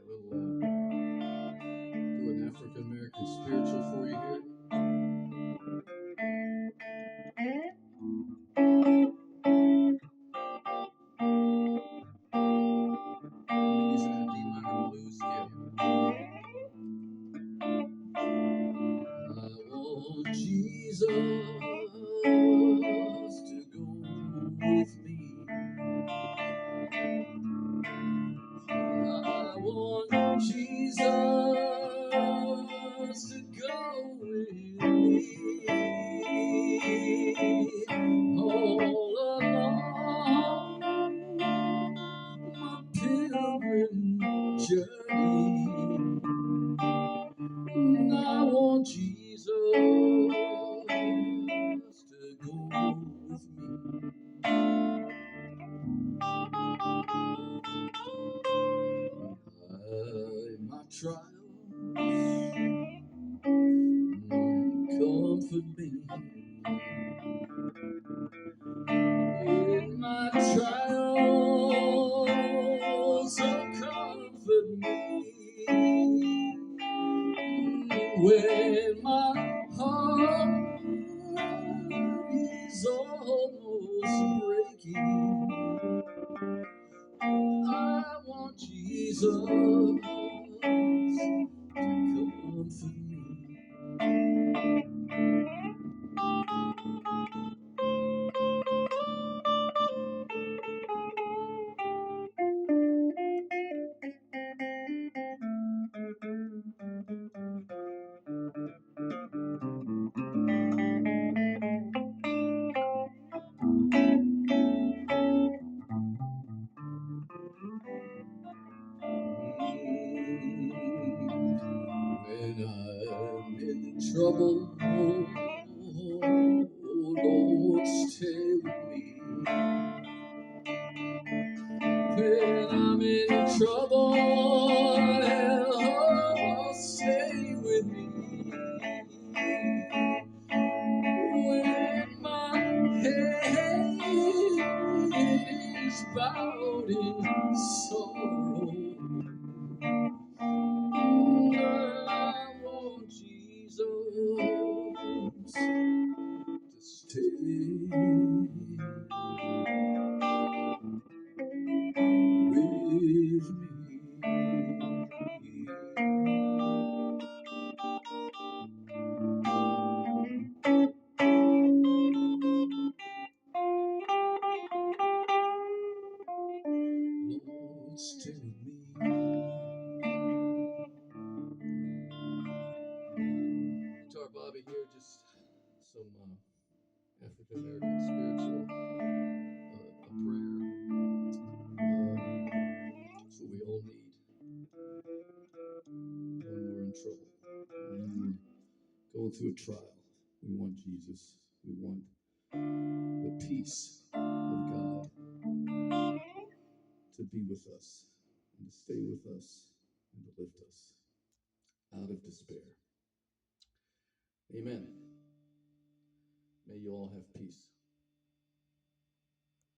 We'll do an African American spiritual for you here. We're using a D minor blues scale. I want Jesus to go with me. I want Jesus to go with me all along my pilgrim journey. I want Jesus to go with me. My trials comfort me. In my trials, comfort me. When my heart is almost breaking, I want Jesus to comfort me. When I'm in trouble, oh Lord, stay with me. When I'm in trouble, oh, stay with me. When my head is bowed in sorrow, I want Jesus to stay with me. Lord, stay with me. Guitar Bobby here, just some African American spiritual, a prayer. That's what we all need when we're in trouble, when we're going through a trial. We want Jesus. We want the peace of God to be with us and to stay with us and to lift us out of despair. Amen. May you all have peace.